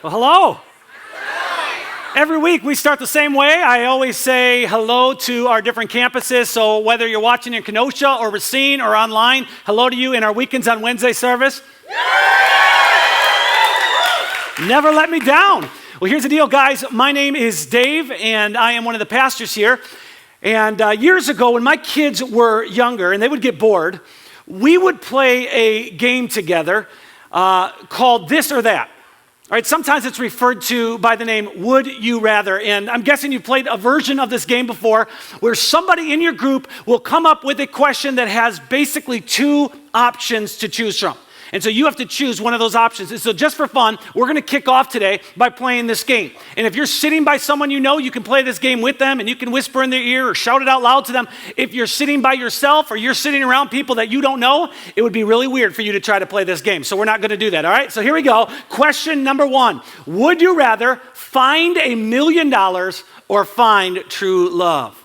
Well, hello. Every week we start the same way. I always say hello to our different campuses. So whether you're watching in Kenosha or Racine or online, hello to you in our Weekends on Wednesday service. Never let me down. Well, here's the deal, guys. My name is Dave, and I am one of the pastors here. And years ago, when my kids were younger and they would get bored, we would play a game together called This or That. All right, sometimes it's referred to by the name Would You Rather, and I'm guessing you've played a version of this game before where somebody in your group will come up with a question that has basically two options to choose from. And so you have to choose one of those options. And so just for fun, we're going to kick off today by playing this game. And if you're sitting by someone you know, you can play this game with them and you can whisper in their ear or shout it out loud to them. If you're sitting by yourself or you're sitting around people that you don't know, it would be really weird for you to try to play this game. So we're not going to do that, all right? So here we go. Question number one. Would you rather find $1 million or find true love?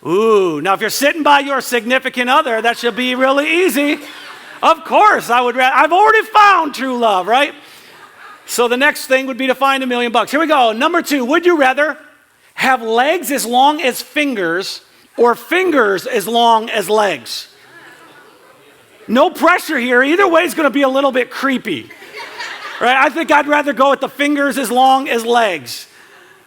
Ooh, now if you're sitting by your significant other, that should be really easy. Of course, I would rather. I've already found true love, right? So the next thing would be to find $1 million. Here we go. Number two, would you rather have legs as long as fingers or fingers as long as legs? No pressure here. Either way is going to be a little bit creepy, right? I think I'd rather go with the fingers as long as legs.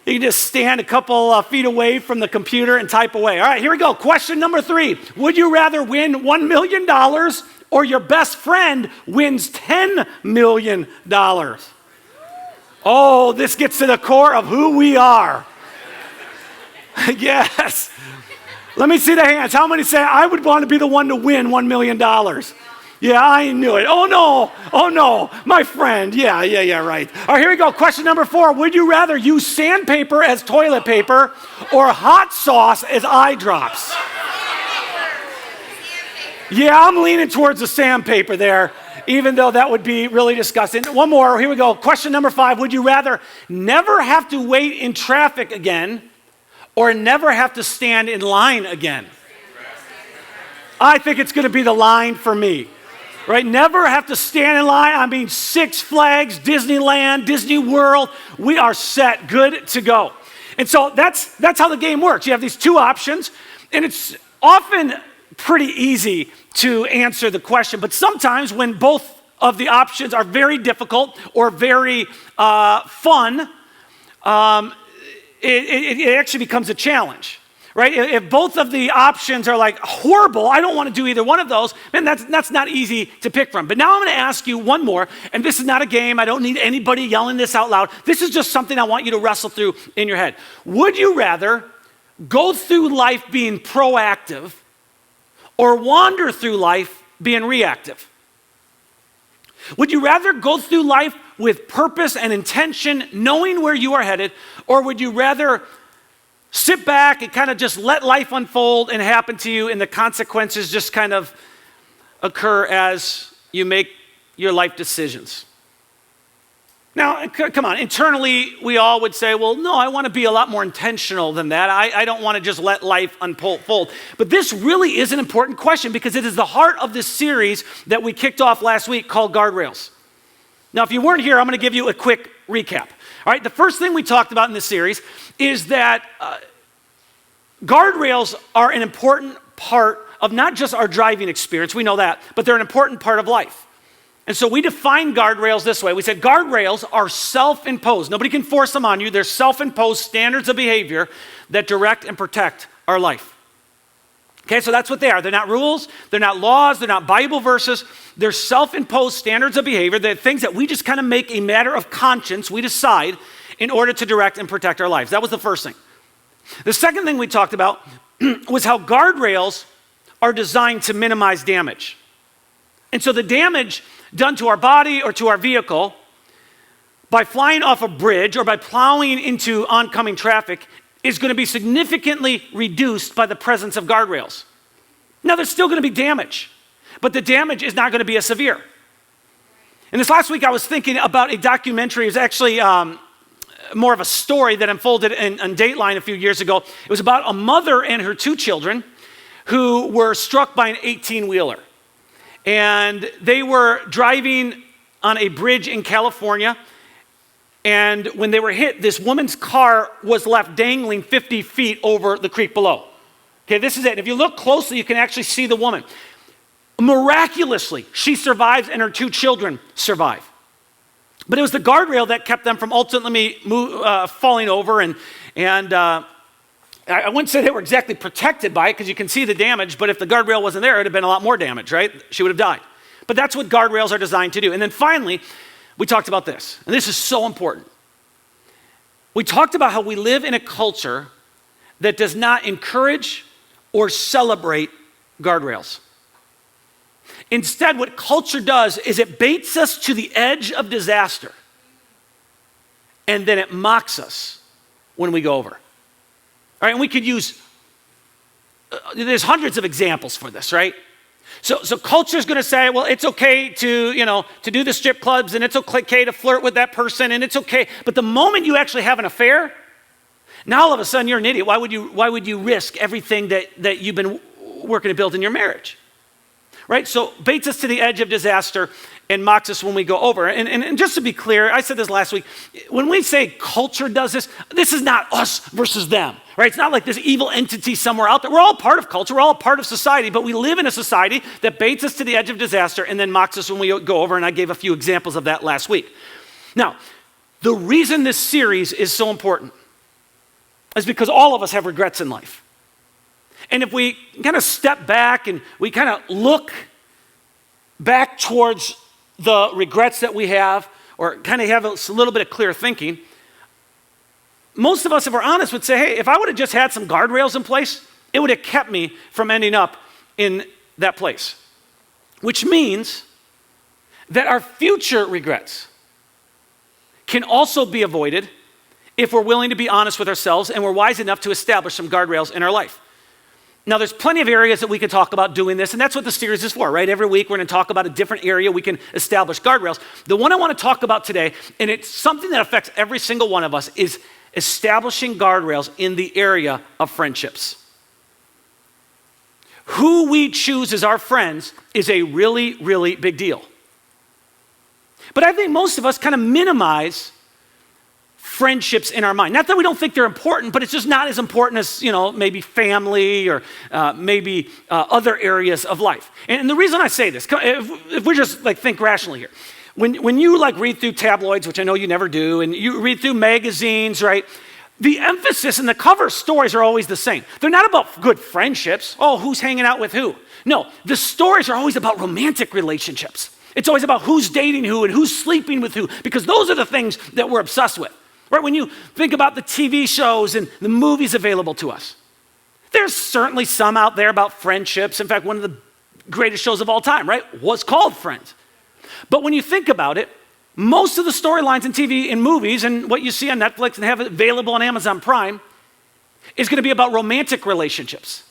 You can just stand a couple feet away from the computer and type away. All right, here we go. Question number three. Would you rather win $1 million or your best friend wins $10 million? Oh, this gets to the core of who we are. Yes. Let me see the hands. How many say, I would want to be the one to win $1 million? Yeah, I knew it. Oh no, my friend. Yeah, right. All right, here we go. Question number four. Would you rather use sandpaper as toilet paper or hot sauce as eye drops? Yeah, I'm leaning towards the sandpaper there, even though that would be really disgusting. One more, here we go. Question number five, would you rather never have to wait in traffic again or never have to stand in line again? I think it's gonna be the line for me, right? Never have to stand in line. I mean, Six Flags, Disneyland, Disney World, we are set, good to go. And so that's how the game works. You have these two options, and it's often pretty easy to answer the question, but sometimes when both of the options are very difficult or very fun, it actually becomes a challenge, right? If both of the options are like horrible, I don't want to do either one of those, then that's not easy to pick from. But now I'm going to ask you one more, and this is not a game. I don't need anybody yelling this out loud. This is just something I want you to wrestle through in your head. Would you rather go through life being proactive or wander through life being reactive? Would you rather go through life with purpose and intention, knowing where you are headed, or would you rather sit back and kind of just let life unfold and happen to you, and the consequences just kind of occur as you make your life decisions? Now, come on, internally, we all would say, well, no, I want to be a lot more intentional than that. I don't want to just let life unfold. But this really is an important question because it is the heart of this series that we kicked off last week called Guardrails. Now, if you weren't here, I'm going to give you a quick recap. All right, the first thing we talked about in this series is that guardrails are an important part of not just our driving experience, we know that, but they're an important part of life. And so we define guardrails this way. We said guardrails are self-imposed. Nobody can force them on you. They're self-imposed standards of behavior that direct and protect our life. Okay, so that's what they are. They're not rules, they're not laws, they're not Bible verses. They're self-imposed standards of behavior. They're things that we just kind of make a matter of conscience, we decide, in order to direct and protect our lives. That was the first thing. The second thing we talked about was how guardrails are designed to minimize damage. And so the damage done to our body or to our vehicle by flying off a bridge or by plowing into oncoming traffic is going to be significantly reduced by the presence of guardrails. Now, there's still going to be damage, but the damage is not going to be as severe. And this last week, I was thinking about a documentary. It was actually more of a story that unfolded on Dateline a few years ago. It was about a mother and her two children who were struck by an 18-wheeler. And they were driving on a bridge in California, And when they were hit, this woman's car was left dangling 50 feet over the creek below. Okay, this is it. And if you look closely, you can actually see the woman. Miraculously, she survives and her 2 children survive. But it was the guardrail that kept them from ultimately falling over. And I wouldn't say they were exactly protected by it because you can see the damage, but if the guardrail wasn't there, it would have been a lot more damage, right? She would have died. But that's what guardrails are designed to do. And then finally, we talked about this, and this is so important. We talked about how we live in a culture that does not encourage or celebrate guardrails. Instead, what culture does is it baits us to the edge of disaster, and then it mocks us when we go over. All right, and we could use, there's hundreds of examples for this, right? So culture's gonna say, well, it's okay to do the strip clubs, and it's okay to flirt with that person, and it's okay. But the moment you actually have an affair, now all of a sudden you're an idiot. Why would you risk everything that you've been working to build in your marriage? Right? So baits us to the edge of disaster and mocks us when we go over. And just to be clear, I said this last week, when we say culture does this, this is not us versus them, right? It's not like this evil entity somewhere out there. We're all part of culture, we're all part of society, but we live in a society that baits us to the edge of disaster and then mocks us when we go over, and I gave a few examples of that last week. Now, the reason this series is so important is because all of us have regrets in life. And if we kind of step back and we kind of look back towards the regrets that we have, or kind of have a little bit of clear thinking, most of us, if we're honest, would say, hey, if I would have just had some guardrails in place, it would have kept me from ending up in that place. Which means that our future regrets can also be avoided if we're willing to be honest with ourselves and we're wise enough to establish some guardrails in our life. Now, there's plenty of areas that we can talk about doing this, and that's what the series is for, right? Every week we're going to talk about a different area we can establish guardrails. The one I want to talk about today, and it's something that affects every single one of us, is establishing guardrails in the area of friendships. Who we choose as our friends is a really, really big deal. But I think most of us kind of minimize friendships in our mind. Not that we don't think they're important, but it's just not as important as, maybe family or maybe other areas of life. And the reason I say this, if we just think rationally here, when you read through tabloids, which I know you never do, and you read through magazines, right? The emphasis and the cover stories are always the same. They're not about good friendships. Oh, who's hanging out with who? No, the stories are always about romantic relationships. It's always about who's dating who and who's sleeping with who, because those are the things that we're obsessed with. Right, when you think about the TV shows and the movies available to us, there's certainly some out there about friendships. In fact, one of the greatest shows of all time, right, was called Friends. But when you think about it, most of the storylines in TV and movies and what you see on Netflix and have available on Amazon Prime is going to be about romantic relationships.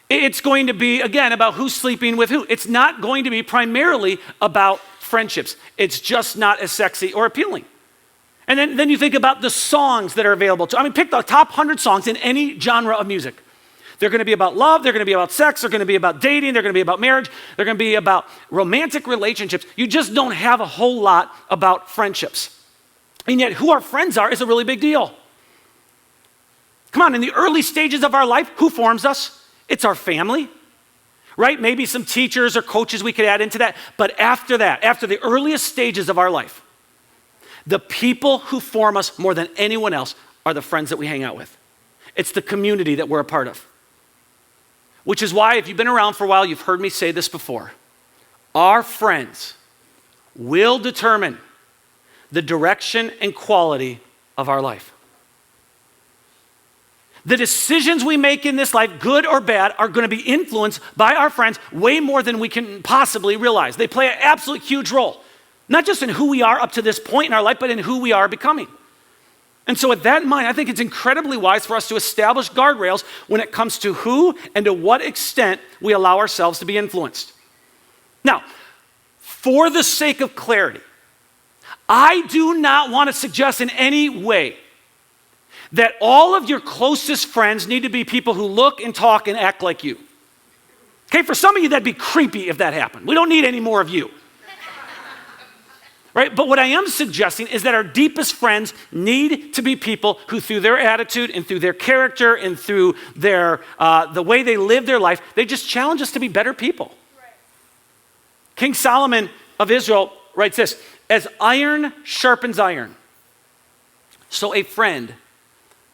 It's going to be, again, about who's sleeping with who. It's not going to be primarily about friendships. It's just not as sexy or appealing. And then you think about the songs that are available. Pick the top 100 songs in any genre of music. They're going to be about love, they're going to be about sex, they're going to be about dating, they're going to be about marriage, they're going to be about romantic relationships. You just don't have a whole lot about friendships. And yet who our friends are is a really big deal. Come on, in the early stages of our life, who forms us? It's our family, right? Maybe some teachers or coaches we could add into that. But after that, after the earliest stages of our life, the people who form us more than anyone else are the friends that we hang out with. It's the community that we're a part of. Which is why, if you've been around for a while, you've heard me say this before. Our friends will determine the direction and quality of our life. The decisions we make in this life, good or bad, are going to be influenced by our friends way more than we can possibly realize. They play an absolute huge role. Not just in who we are up to this point in our life, but in who we are becoming. And so with that in mind, I think it's incredibly wise for us to establish guardrails when it comes to who and to what extent we allow ourselves to be influenced. Now, for the sake of clarity, I do not want to suggest in any way that all of your closest friends need to be people who look and talk and act like you. Okay, for some of you, that'd be creepy if that happened. We don't need any more of you. right? But what I am suggesting is that our deepest friends need to be people who, through their attitude and through their character and through their the way they live their life, they just challenge us to be better people. Right. King Solomon of Israel writes this: as iron sharpens iron, so a friend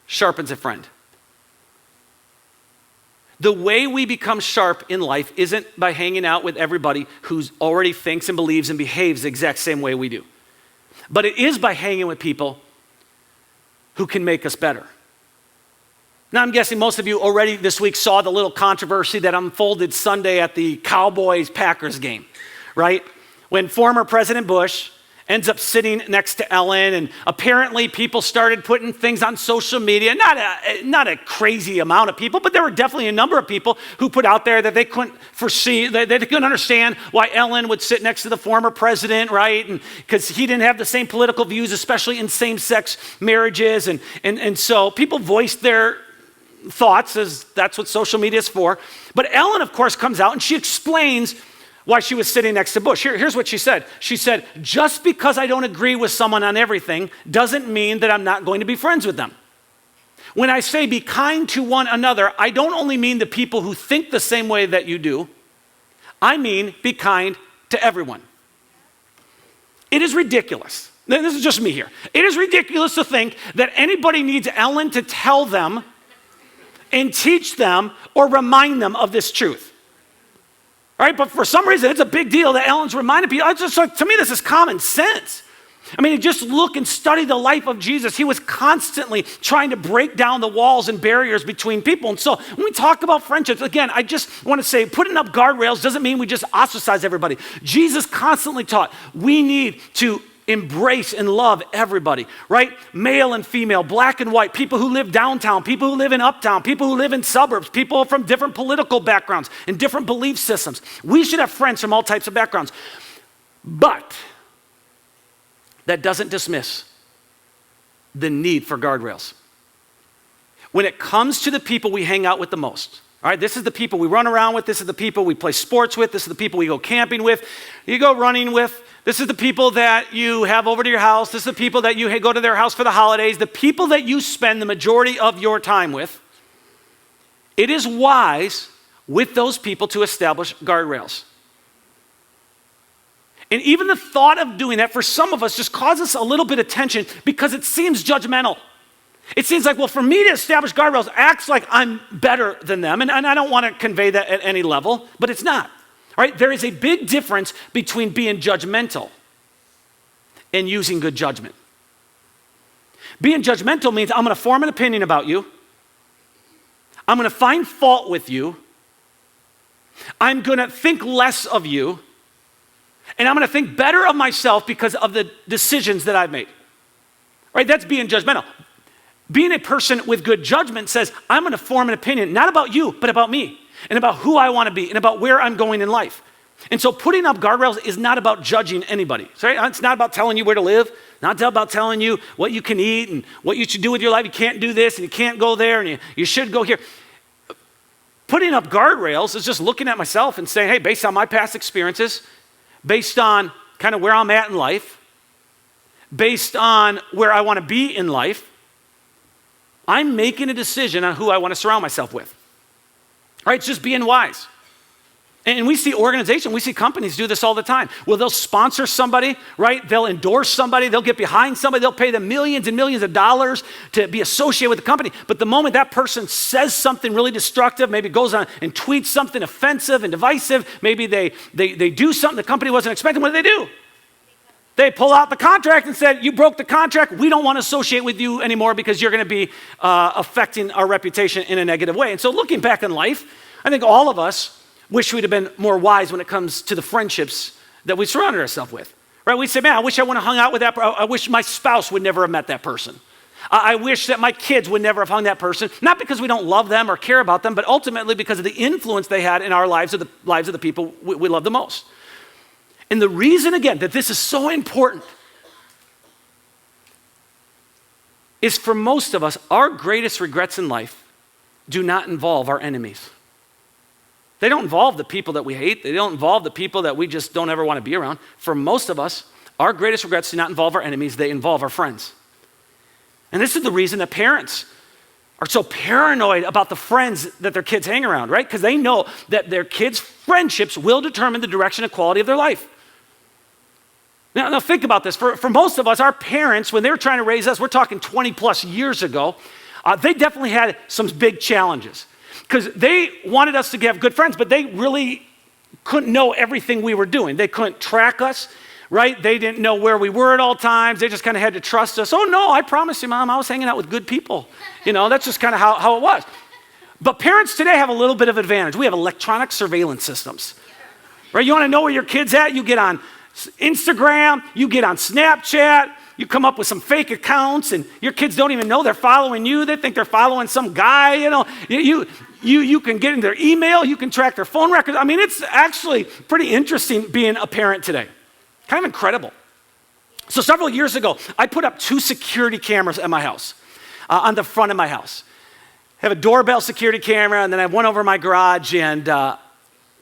sharpens a friend. The way we become sharp in life isn't by hanging out with everybody who already thinks and believes and behaves the exact same way we do. But it is by hanging with people who can make us better. Now, I'm guessing most of you already this week saw the little controversy that unfolded Sunday at the Cowboys-Packers game, right? When former President Bush ends up sitting next to Ellen, and apparently people started putting things on social media. Not a crazy amount of people, but there were definitely a number of people who put out there that they couldn't foresee, they couldn't understand why Ellen would sit next to the former president, right? And because he didn't have the same political views, especially in same-sex marriages. And so people voiced their thoughts, as that's what social media is for. But Ellen, of course, comes out and she explains why she was sitting next to Bush. Here's what she said. She said, just because I don't agree with someone on everything doesn't mean that I'm not going to be friends with them. When I say be kind to one another, I don't only mean the people who think the same way that you do. I mean be kind to everyone. It is ridiculous. This is just me here. It is ridiculous to think that anybody needs Ellen to tell them and teach them or remind them of this truth. All right, but for some reason, it's a big deal that Ellen's reminding people. It's just like, to me, this is common sense. I mean, just look and study the life of Jesus. He was constantly trying to break down the walls and barriers between people. And so when we talk about friendships, again, I just want to say putting up guardrails doesn't mean we just ostracize everybody. Jesus constantly taught we need to embrace and love everybody, right? Male and female, black and white, people who live downtown, people who live in uptown, people who live in suburbs, people from different political backgrounds and different belief systems. We should have friends from all types of backgrounds. But that doesn't dismiss the need for guardrails. When it comes to the people we hang out with the most, all right, this is the people we run around with, this is the people we play sports with, this is the people we go camping with, you go running with, this is the people that you have over to your house, this is the people that you go to their house for the holidays, the people that you spend the majority of your time with. It is wise with those people to establish guardrails. And even the thought of doing that for some of us just causes a little bit of tension because it seems judgmental. It seems like, well, for me to establish guardrails acts like I'm better than them. And I don't want to convey that at any level, but it's not. All right? There is a big difference between being judgmental and using good judgment. Being judgmental means I'm going to form an opinion about you. I'm going to find fault with you. I'm going to think less of you. And I'm going to think better of myself because of the decisions that I've made. Right? That's being judgmental. Being a person with good judgment says, I'm going to form an opinion, not about you, but about me, and about who I want to be, and about where I'm going in life. And so putting up guardrails is not about judging anybody. Right? It's not about telling you where to live, not about telling you what you can eat and what you should do with your life. You can't do this, and you can't go there, and you should go here. Putting up guardrails is just looking at myself and saying, hey, based on my past experiences, based on kind of where I'm at in life, based on where I want to be in life, I'm making a decision on who I want to surround myself with. Right? It's just being wise. And we see organizations, we see companies do this all the time. Well, they'll sponsor somebody, right? They'll endorse somebody, they'll get behind somebody, they'll pay them millions and millions of dollars to be associated with the company. But the moment that person says something really destructive, maybe goes on and tweets something offensive and divisive, maybe they do something the company wasn't expecting, what do? They pull out the contract and said, you broke the contract, we don't want to associate with you anymore because you're going to be affecting our reputation in a negative way. And so looking back in life, I think all of us wish we'd have been more wise when it comes to the friendships that we surrounded ourselves with. Right? We say, man, I wish I wouldn't have hung out with that person. I wish my spouse would never have met that person. I wish that my kids would never have hung that person, not because we don't love them or care about them, but ultimately because of the influence they had in our lives or the lives of the people we love the most. And the reason, again, that this is so important is for most of us, our greatest regrets in life do not involve our enemies. They don't involve the people that we hate. They don't involve the people that we just don't ever want to be around. For most of us, Our greatest regrets do not involve our enemies, they involve our friends. And this is the reason that parents are so paranoid about the friends that their kids hang around, right? Because they know that their kids' friendships will determine the direction and quality of their life. Now think about this. For most of us, our parents, when they were trying to raise us, we're talking 20 plus years ago, they definitely had some big challenges. Because they wanted us to have good friends, but they really couldn't know everything we were doing. They couldn't track us, right? They didn't know where we were at all times. They just kind of had to trust us. Oh no, I promise you, Mom, I was hanging out with good people. That's just kind of how it was. But parents today have a little bit of advantage. We have electronic surveillance systems, right? You want to know where your kid's at? You get on Instagram, you get on Snapchat, you come up with some fake accounts, and your kids don't even know they're following you. They think they're following some guy, You can get in their email, you can track their phone records. I mean, it's actually pretty interesting being a parent today. Kind of incredible. So several years ago, I put up 2 security cameras at my house, on the front of my house. I have a doorbell security camera, and then I have one over my garage, and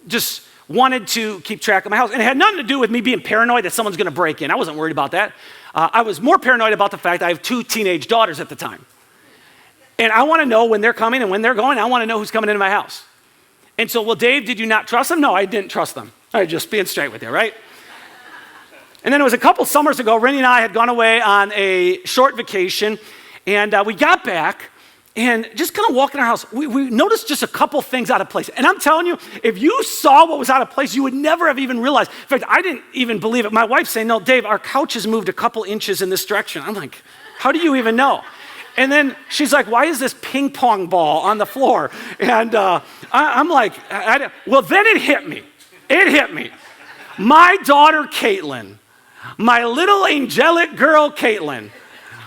just wanted to keep track of my house. And it had nothing to do with me being paranoid that someone's going to break in. I wasn't worried about that. I was more paranoid about the fact that I have 2 teenage daughters at the time. And I want to know when they're coming and when they're going. I want to know who's coming into my house. And so, well, Dave, did you not trust them? No, I didn't trust them. I'm just being straight with you, right? And then it was a couple summers ago, Rennie and I had gone away on a short vacation, and we got back, and just kind of walking our house, we noticed just a couple things out of place. And I'm telling you, if you saw what was out of place, you would never have even realized. In fact, I didn't even believe it. My wife's saying, no, Dave, our couch has moved a couple inches in this direction. I'm like, how do you even know? And then she's like, why is this ping pong ball on the floor? And I'm like, well, then it hit me. It hit me. My daughter, Caitlin, my little angelic girl, Caitlin,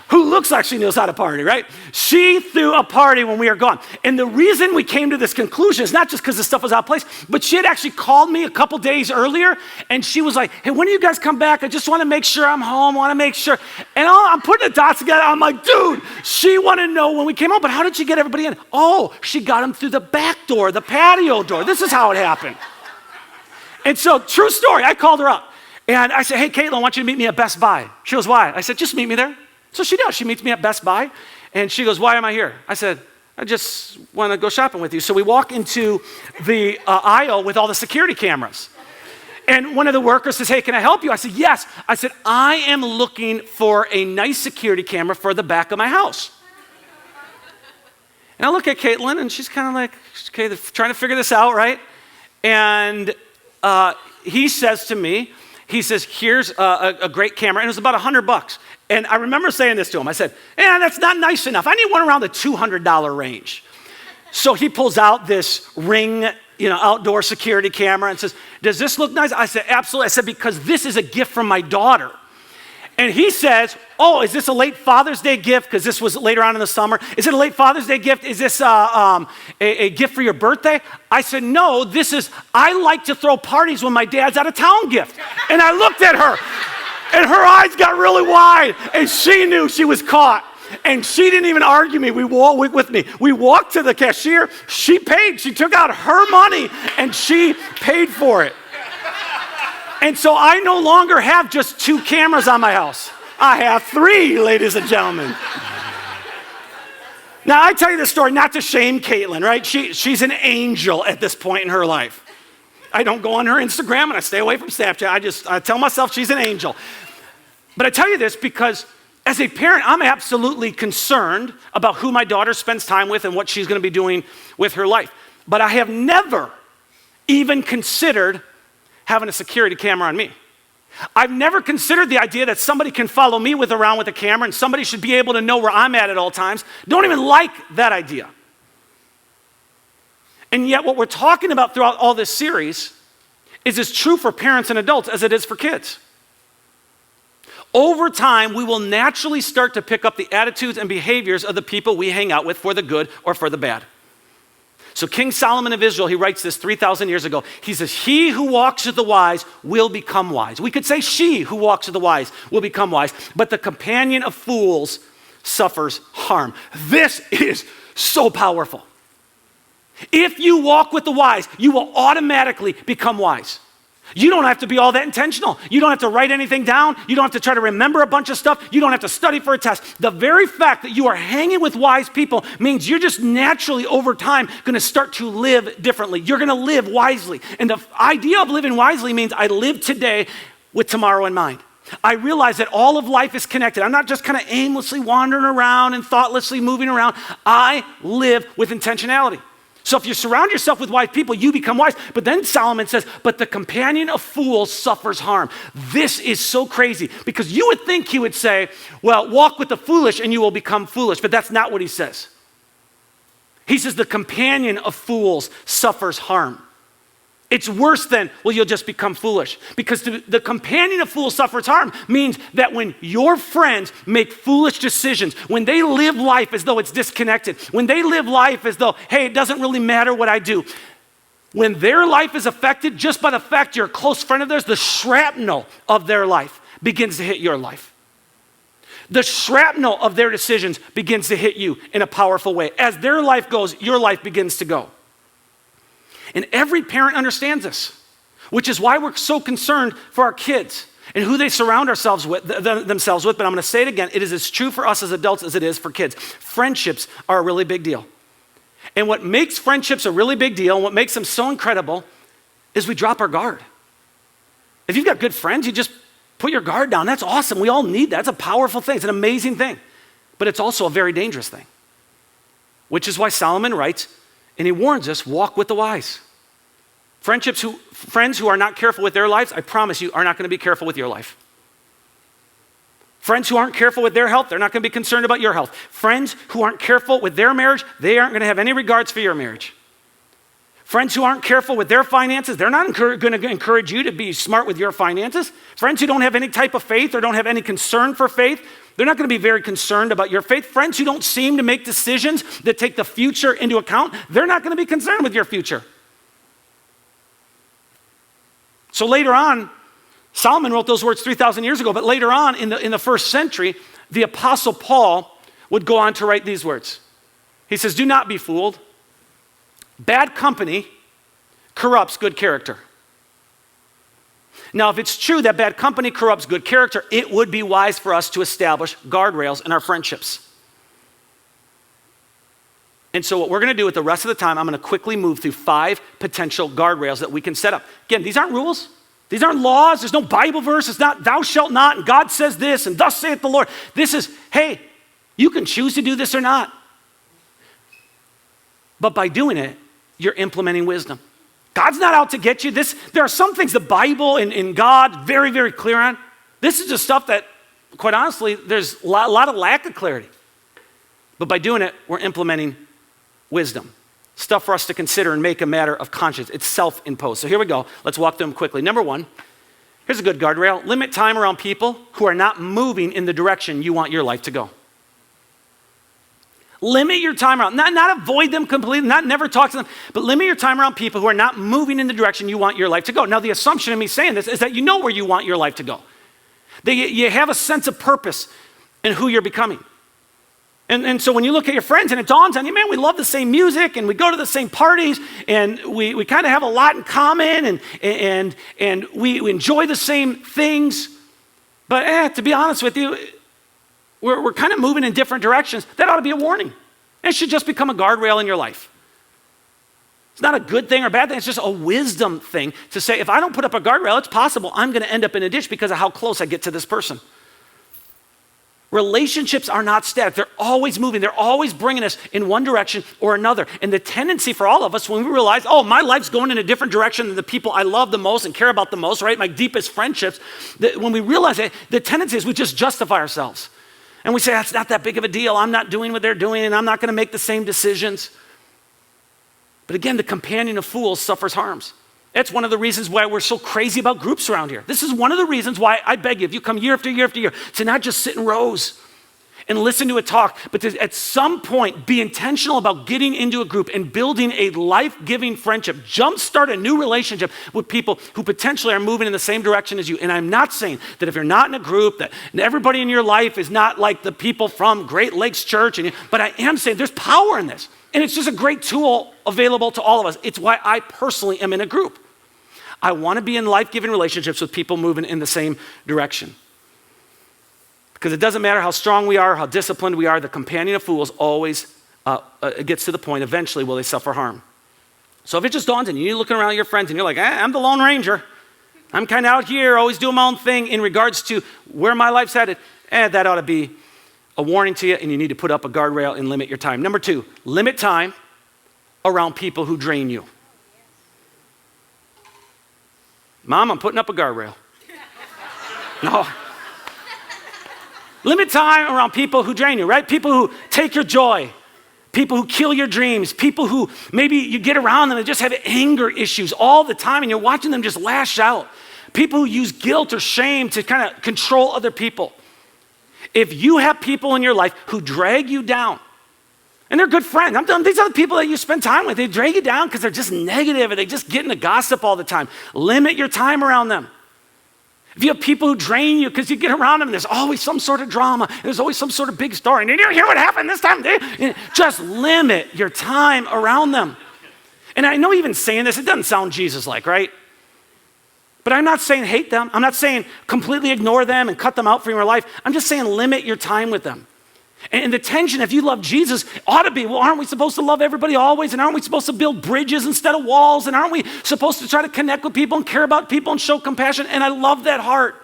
who looks like she knows how to party, right? She threw a party when we were gone. And the reason we came to this conclusion is not just because the stuff was out of place, but she had actually called me a couple days earlier, and she was like, hey, when do you guys come back? I just want to make sure I'm home, want to make sure. And I'm putting the dots together. I'm like, dude, she wanted to know when we came home, but how did she get everybody in? Oh, she got them through the back door, the patio door. This is how it happened. And so, true story, I called her up, and I said, hey, Caitlin, I want you to meet me at Best Buy. She goes, why? I said, just meet me there. So she does. She meets me at Best Buy, and she goes, why am I here? I said, I just want to go shopping with you. So we walk into the aisle with all the security cameras. And one of the workers says, hey, can I help you? I said, yes. I said, I am looking for a nice security camera for the back of my house. And I look at Caitlin, and she's kind of like, okay, trying to figure this out, right? And he says to me, he says, here's a great camera. And it was about $100. And I remember saying this to him. I said, that's not nice enough. I need one around the $200 range. So he pulls out this Ring, outdoor security camera and says, does this look nice? I said, absolutely. I said, because this is a gift from my daughter. And he says, oh, is this a late Father's Day gift? Because this was later on in the summer. Is it a late Father's Day gift? Is this a gift for your birthday? I said, no, this is, I like to throw parties when my dad's out of town gift. And I looked at her, and her eyes got really wide, and she knew she was caught. And she didn't even argue with me. We walked to the cashier. She paid. She took out her money, and she paid for it. And so I no longer have just 2 cameras on my house. I have 3, ladies and gentlemen. Now, I tell you this story not to shame Caitlin, right? She's an angel at this point in her life. I don't go on her Instagram, and I stay away from Snapchat. I tell myself she's an angel. But I tell you this because as a parent, I'm absolutely concerned about who my daughter spends time with and what she's going to be doing with her life. But I have never even considered having a security camera on me. I've never considered the idea that somebody can follow me around with a camera and somebody should be able to know where I'm at all times. Don't even like that idea. And yet what we're talking about throughout all this series is as true for parents and adults as it is for kids. Over time, we will naturally start to pick up the attitudes and behaviors of the people we hang out with for the good or for the bad. So King Solomon of Israel, he writes this 3,000 years ago. He says, he who walks with the wise will become wise. We could say she who walks with the wise will become wise, but the companion of fools suffers harm. This is so powerful. If you walk with the wise, you will automatically become wise. You don't have to be all that intentional. You don't have to write anything down. You don't have to try to remember a bunch of stuff. You don't have to study for a test. The very fact that you are hanging with wise people means you're just naturally over time going to start to live differently. You're going to live wisely. And the idea of living wisely means I live today with tomorrow in mind. I realize that all of life is connected. I'm not just kind of aimlessly wandering around and thoughtlessly moving around. I live with intentionality. So if you surround yourself with wise people, you become wise. But then Solomon says, but the companion of fools suffers harm. This is so crazy because you would think he would say, well, walk with the foolish and you will become foolish. But that's not what he says. He says the companion of fools suffers harm. It's worse than, well, you'll just become foolish. Because the companion of fools suffers harm means that when your friends make foolish decisions, when they live life as though it's disconnected, when they live life as though, hey, it doesn't really matter what I do, when their life is affected just by the fact you're a close friend of theirs, the shrapnel of their life begins to hit your life. The shrapnel of their decisions begins to hit you in a powerful way. As their life goes, your life begins to go. And every parent understands this, which is why we're so concerned for our kids and who they surround themselves with. But I'm going to say it again. It is as true for us as adults as it is for kids. Friendships are a really big deal. And what makes friendships a really big deal and what makes them so incredible is we drop our guard. If you've got good friends, you just put your guard down. That's awesome. We all need that. It's a powerful thing. It's an amazing thing. But it's also a very dangerous thing, which is why Solomon writes, and he warns us, walk with the wise. Friends who are not careful with their lives, I promise you, are not going to be careful with your life. Friends who aren't careful with their health, they're not going to be concerned about your health. Friends who aren't careful with their marriage, they aren't going to have any regards for your marriage. Friends who aren't careful with their finances, they're not going to encourage you to be smart with your finances. Friends who don't have any type of faith or don't have any concern for faith, they're not going to be very concerned about your faith. Friends who don't seem to make decisions that take the future into account, they're not going to be concerned with your future. So later on, Solomon wrote those words 3,000 years ago, but later on in the first century, the Apostle Paul would go on to write these words. He says, do not be fooled. Bad company corrupts good character. Now, if it's true that bad company corrupts good character, it would be wise for us to establish guardrails in our friendships. And so what we're going to do with the rest of the time, I'm going to quickly move through 5 potential guardrails that we can set up. Again, these aren't rules. These aren't laws. There's no Bible verse. It's not thou shalt not, and God says this, and thus saith the Lord. This is, hey, you can choose to do this or not. But by doing it, you're implementing wisdom. God's not out to get you. There are some things the Bible and God very, very clear on. This is just stuff that, quite honestly, there's a lot of lack of clarity. But by doing it, we're implementing wisdom. Stuff for us to consider and make a matter of conscience. It's self-imposed. So here we go. Let's walk through them quickly. Number 1, here's a good guardrail. Limit time around people who are not moving in the direction you want your life to go. Limit your time around, not avoid them completely, not never talk to them, but limit your time around people who are not moving in the direction you want your life to go. Now, the assumption of me saying this is that you know where you want your life to go. That you have a sense of purpose in who you're becoming. And so when you look at your friends and it dawns on you, man, we love the same music and we go to the same parties and we kind of have a lot in common and we enjoy the same things. But to be honest with you, we're kind of moving in different directions. That ought to be a warning. It should just become a guardrail in your life. It's not a good thing or bad thing. It's just a wisdom thing to say, if I don't put up a guardrail, it's possible I'm going to end up in a ditch because of how close I get to this person. Relationships are not static. They're always moving. They're always bringing us in one direction or another. And the tendency for all of us when we realize, oh, my life's going in a different direction than the people I love the most and care about the most, right? My deepest friendships. When we realize it, the tendency is we just justify ourselves. And we say, that's not that big of a deal. I'm not doing what they're doing and I'm not going to make the same decisions. But again, the companion of fools suffers harms. That's one of the reasons why we're so crazy about groups around here. This is one of the reasons why I beg you, if you come year after year after year, to not just sit in rows and listen to a talk, but to at some point be intentional about getting into a group and building a life-giving friendship. Jumpstart a new relationship with people who potentially are moving in the same direction as you. And I'm not saying that if you're not in a group, that everybody in your life is not like the people from Great Lakes Church, but I am saying there's power in this. And it's just a great tool available to all of us. It's why I personally am in a group. I want to be in life-giving relationships with people moving in the same direction. Because it doesn't matter how strong we are, how disciplined we are, the companion of fools always gets to the point, eventually will they suffer harm. So if it just dawns on you, you're looking around at your friends and you're like, I'm the Lone Ranger. I'm kind of out here, always doing my own thing in regards to where my life's headed. That ought to be a warning to you, and you need to put up a guardrail and limit your time. Number 2, limit time around people who drain you. Mom, I'm putting up a guardrail. No. Limit time around people who drain you, right? People who take your joy. People who kill your dreams, people who maybe you get around them and just have anger issues all the time and you're watching them just lash out. People who use guilt or shame to kind of control other people. If you have people in your life who drag you down, and they're good friends, these are the people that you spend time with, they drag you down because they're just negative and they just get into gossip all the time. Limit your time around them. If you have people who drain you because you get around them, there's always some sort of drama, and there's always some sort of big story. And you didn't hear what happened this time. Just limit your time around them. And I know even saying this, it doesn't sound Jesus-like, right? But I'm not saying hate them. I'm not saying completely ignore them and cut them out from your life. I'm just saying limit your time with them. And the tension, if you love Jesus, ought to be, well, aren't we supposed to love everybody always? And aren't we supposed to build bridges instead of walls? And aren't we supposed to try to connect with people and care about people and show compassion? And I love that heart.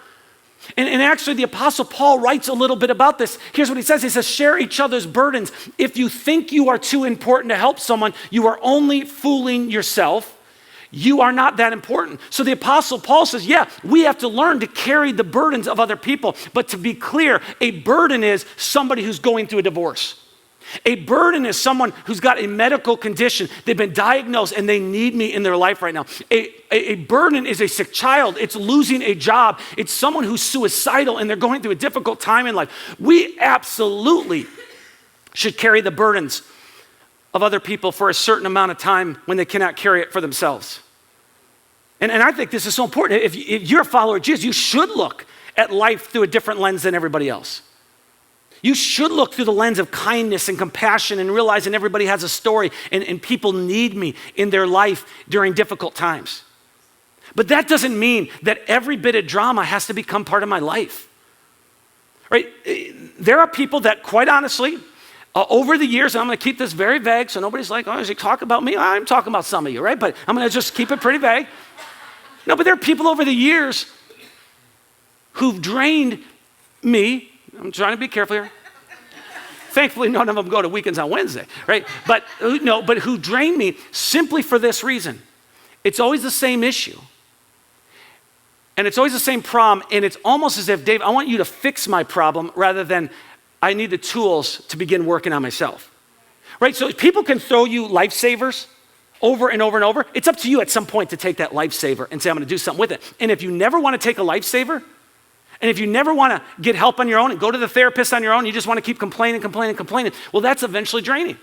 And actually, the Apostle Paul writes a little bit about this. Here's what he says. He says, share each other's burdens. If you think you are too important to help someone, you are only fooling yourself. You are not that important. So the Apostle Paul says, yeah, we have to learn to carry the burdens of other people. But to be clear, a burden is somebody who's going through a divorce. A burden is someone who's got a medical condition. They've been diagnosed and they need me in their life right now. A burden is a sick child. It's losing a job. It's someone who's suicidal and they're going through a difficult time in life. We absolutely should carry the burdens of other people for a certain amount of time when they cannot carry it for themselves. And I think this is so important. If you're a follower of Jesus, you should look at life through a different lens than everybody else. You should look through the lens of kindness and compassion and realizing everybody has a story and people need me in their life during difficult times. But that doesn't mean that every bit of drama has to become part of my life. Right? There are people that, quite honestly, over the years, and I'm going to keep this very vague so nobody's like, oh, is he talking about me? I'm talking about some of you, right? But I'm going to just keep it pretty vague. No, but there are people over the years who've drained me. I'm trying to be careful here. Thankfully, none of them go to weekends on Wednesday, right? But who drained me simply for this reason. It's always the same issue. And it's always the same problem. And it's almost as if, Dave, I want you to fix my problem rather than I need the tools to begin working on myself. Right? So people can throw you lifesavers over and over and over. It's up to you at some point to take that lifesaver and say, I'm going to do something with it. And if you never want to take a lifesaver, and if you never want to get help on your own and go to the therapist on your own, you just want to keep complaining, well, that's eventually draining.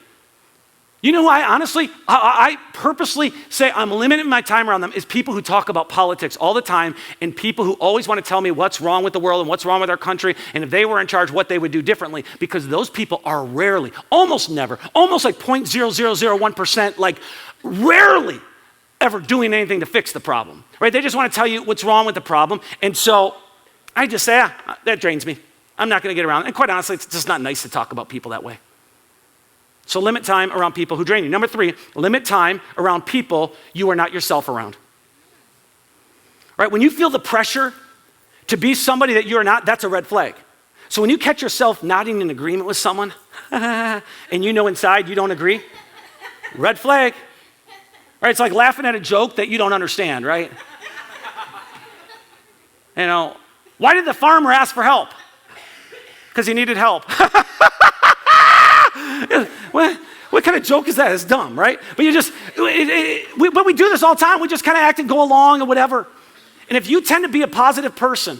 You know who I purposely say I'm limiting my time around them is people who talk about politics all the time and people who always want to tell me what's wrong with the world and what's wrong with our country and if they were in charge, what they would do differently, because those people are rarely, almost never, almost like 0.0001%, like rarely ever doing anything to fix the problem, right? They just want to tell you what's wrong with the problem. And so I just say, that drains me. I'm not going to get around. And quite honestly, it's just not nice to talk about people that way. So limit time around people who drain you. Number 3, limit time around people you are not yourself around. Right? When you feel the pressure to be somebody that you're not, that's a red flag. So when you catch yourself nodding in agreement with someone, and you know inside you don't agree, red flag. Right? It's like laughing at a joke that you don't understand, right? You know, why did the farmer ask for help? Because he needed help. What kind of joke is that? It's dumb, right? But but we do this all the time. We just kind of act and go along or whatever. And if you tend to be a positive person,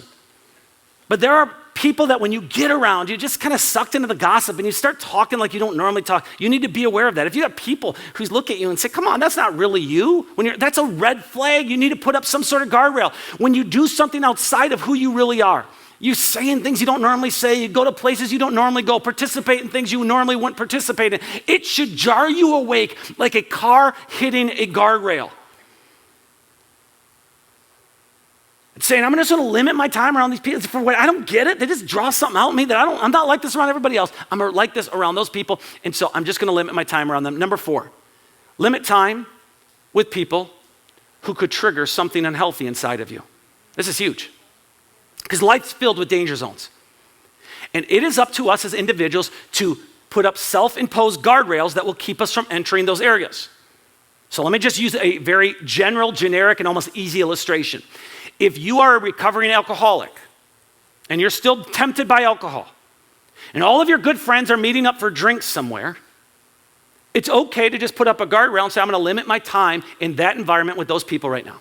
but there are people that when you get around, you just kind of sucked into the gossip and you start talking like you don't normally talk. You need to be aware of that. If you have people who look at you and say, come on, that's not really you. That's a red flag. You need to put up some sort of guardrail. When you do something outside of who you really are, you saying things you don't normally say, you go to places you don't normally go, participate in things you normally wouldn't participate in. It should jar you awake like a car hitting a guardrail. saying, I'm just going to limit my time around these people for what I don't get it. They just draw something out in me that I'm not like this around everybody else. I'm like this around those people. And so I'm just going to limit my time around them. Number 4, limit time with people who could trigger something unhealthy inside of you. This is huge because life's filled with danger zones. And it is up to us as individuals to put up self-imposed guardrails that will keep us from entering those areas. So let me just use a very general, generic, and almost easy illustration. If you are a recovering alcoholic and you're still tempted by alcohol and all of your good friends are meeting up for drinks somewhere, it's okay to just put up a guardrail and say, I'm going to limit my time in that environment with those people right now.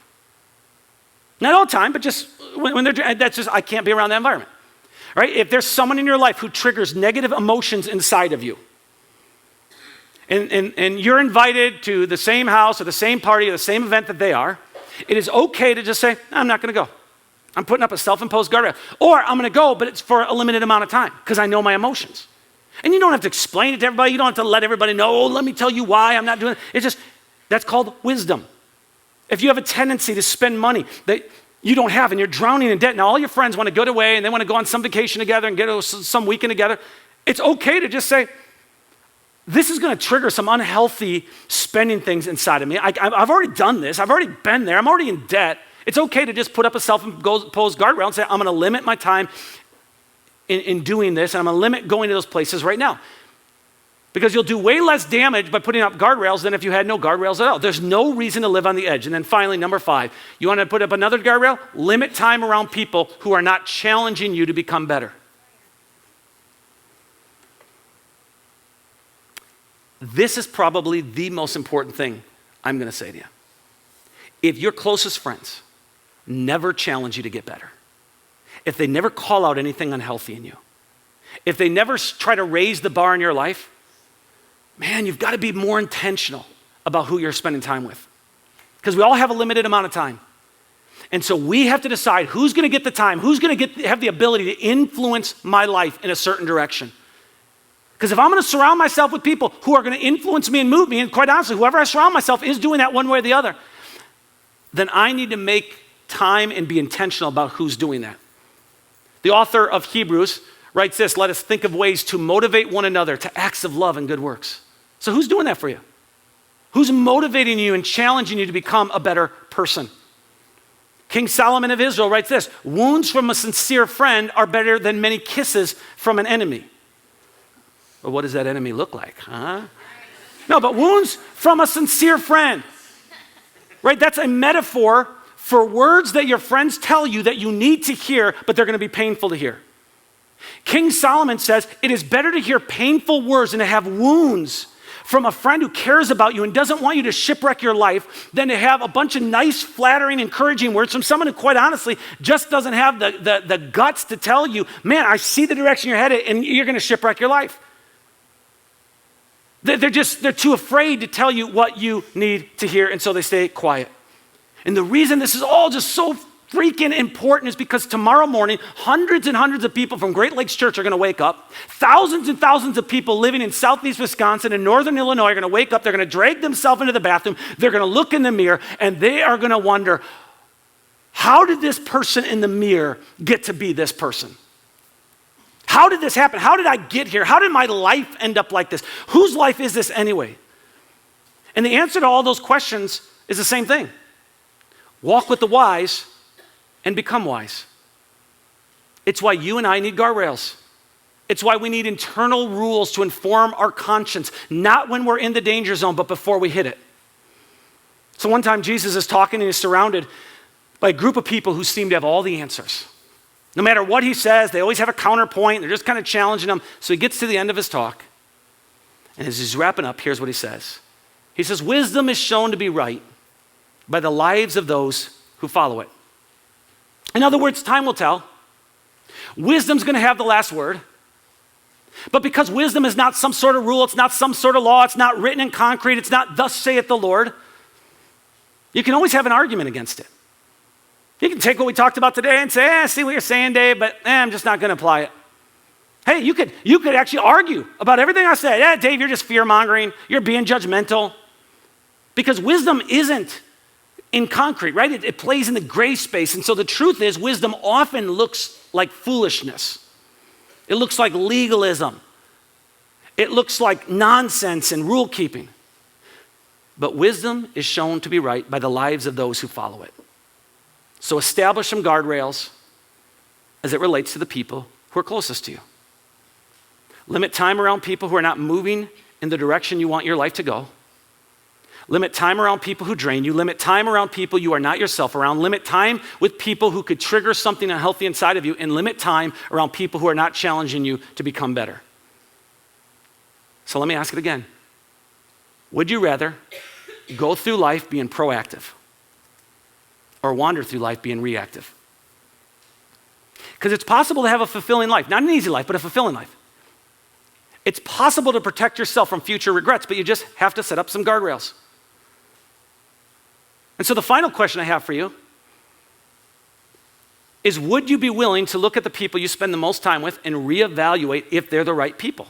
Not all the time, but just when they're, that's just, I can't be around that environment. Right? If there's someone in your life who triggers negative emotions inside of you, and you're invited to the same house or the same party or the same event that they are, it is okay to just say, I'm not going to go. I'm putting up a self-imposed guardrail. Or I'm going to go, but it's for a limited amount of time because I know my emotions. And you don't have to explain it to everybody. You don't have to let everybody know, oh, let me tell you why I'm not doing it. It's just, that's called wisdom. If you have a tendency to spend money that you don't have and you're drowning in debt, now all your friends want to go away and they want to go on some vacation together and get some weekend together, it's okay to just say, this is going to trigger some unhealthy spending things inside of me. I've already done this. I've already been there. I'm already in debt. It's okay to just put up a self-imposed guardrail and say, I'm going to limit my time in doing this, and I'm going to limit going to those places right now. Because you'll do way less damage by putting up guardrails than if you had no guardrails at all. There's no reason to live on the edge. And then finally, number 5, you want to put up another guardrail? Limit time around people who are not challenging you to become better. This is probably the most important thing I'm going to say to you. If your closest friends never challenge you to get better, if they never call out anything unhealthy in you, if they never try to raise the bar in your life, man, you've got to be more intentional about who you're spending time with. Because we all have a limited amount of time. And so we have to decide who's going to get the time, who's going to have the ability to influence my life in a certain direction. Because if I'm going to surround myself with people who are going to influence me and move me, and quite honestly, whoever I surround myself is doing that one way or the other, then I need to make time and be intentional about who's doing that. The author of Hebrews writes this, let us think of ways to motivate one another to acts of love and good works. So who's doing that for you? Who's motivating you and challenging you to become a better person? King Solomon of Israel writes this, wounds from a sincere friend are better than many kisses from an enemy. Well, what does that enemy look like, huh? No, but wounds from a sincere friend, right? That's a metaphor for words that your friends tell you that you need to hear, but they're going to be painful to hear. King Solomon says, it is better to hear painful words and to have wounds from a friend who cares about you and doesn't want you to shipwreck your life than to have a bunch of nice, flattering, encouraging words from someone who quite honestly just doesn't have the guts to tell you, man, I see the direction you're headed and you're going to shipwreck your life. They're too afraid to tell you what you need to hear, and so they stay quiet. And the reason this is all just so freaking important is because tomorrow morning, hundreds and hundreds of people from Great Lakes Church are going to wake up. Thousands and thousands of people living in southeast Wisconsin and northern Illinois are going to wake up. They're going to drag themselves into the bathroom. They're going to look in the mirror, and they are going to wonder, how did this person in the mirror get to be this person? How did this happen? How did I get here? How did my life end up like this? Whose life is this anyway? And the answer to all those questions is the same thing. Walk with the wise and become wise. It's why you and I need guardrails. It's why we need internal rules to inform our conscience, not when we're in the danger zone, but before we hit it. So one time Jesus is talking and he's surrounded by a group of people who seem to have all the answers. No matter what he says, they always have a counterpoint. They're just kind of challenging him. So he gets to the end of his talk. And as he's wrapping up, here's what he says. He says, wisdom is shown to be right by the lives of those who follow it. In other words, time will tell. Wisdom's going to have the last word. But because wisdom is not some sort of rule, it's not some sort of law, it's not written in concrete, it's not thus saith the Lord, you can always have an argument against it. You can take what we talked about today and say, I see what you're saying, Dave, but I'm just not going to apply it. Hey, you could actually argue about everything I said. Yeah, Dave, you're just fear-mongering. You're being judgmental. Because wisdom isn't in concrete, right? It plays in the gray space. And so the truth is, wisdom often looks like foolishness. It looks like legalism. It looks like nonsense and rule keeping. But wisdom is shown to be right by the lives of those who follow it. So establish some guardrails as it relates to the people who are closest to you. Limit time around people who are not moving in the direction you want your life to go. Limit time around people who drain you. Limit time around people you are not yourself around. Limit time with people who could trigger something unhealthy inside of you. And limit time around people who are not challenging you to become better. So let me ask it again. Would you rather go through life being proactive or wander through life being reactive? Because it's possible to have a fulfilling life. Not an easy life, but a fulfilling life. It's possible to protect yourself from future regrets, but you just have to set up some guardrails. And so the final question I have for you is, would you be willing to look at the people you spend the most time with and reevaluate if they're the right people?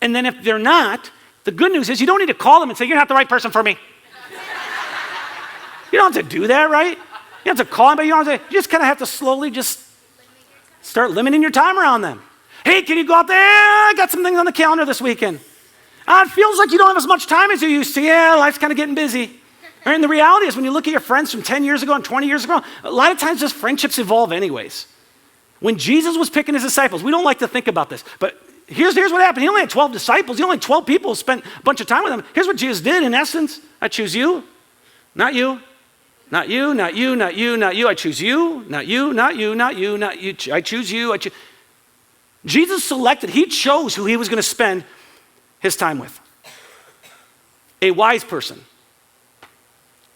And then if they're not, the good news is you don't need to call them and say, you're not the right person for me. You don't have to do that, right? You don't have to call them, but you just kind of have to slowly just start limiting your time around them. Hey, can you go out there? I got some things on the calendar this weekend. It feels like you don't have as much time as you used to. Yeah, life's kind of getting busy. And the reality is when you look at your friends from 10 years ago and 20 years ago, a lot of times just friendships evolve anyways. When Jesus was picking his disciples, we don't like to think about this, but here's what happened. He only had 12 disciples. He only had 12 people who spent a bunch of time with him. Here's what Jesus did in essence. I choose you, not you. Not you, not you, not you, not you. I choose you, not you, not you, not you, not you. I choose you. Jesus selected, he chose who he was going to spend his time with. A wise person.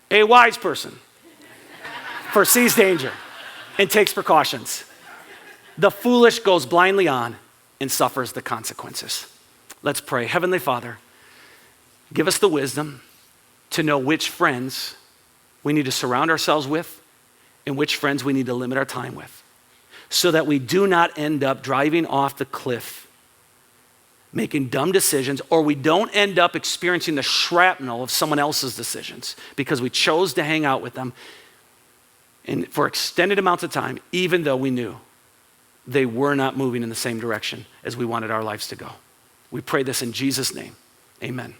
A wise person foresees danger and takes precautions. The foolish goes blindly on and suffers the consequences. Let's pray. Heavenly Father, give us the wisdom to know which friends we need to surround ourselves with and which friends we need to limit our time with, so that we do not end up driving off the cliff, making dumb decisions, or we don't end up experiencing the shrapnel of someone else's decisions because we chose to hang out with them and for extended amounts of time, even though we knew they were not moving in the same direction as we wanted our lives to go. We pray this in Jesus' name. Amen.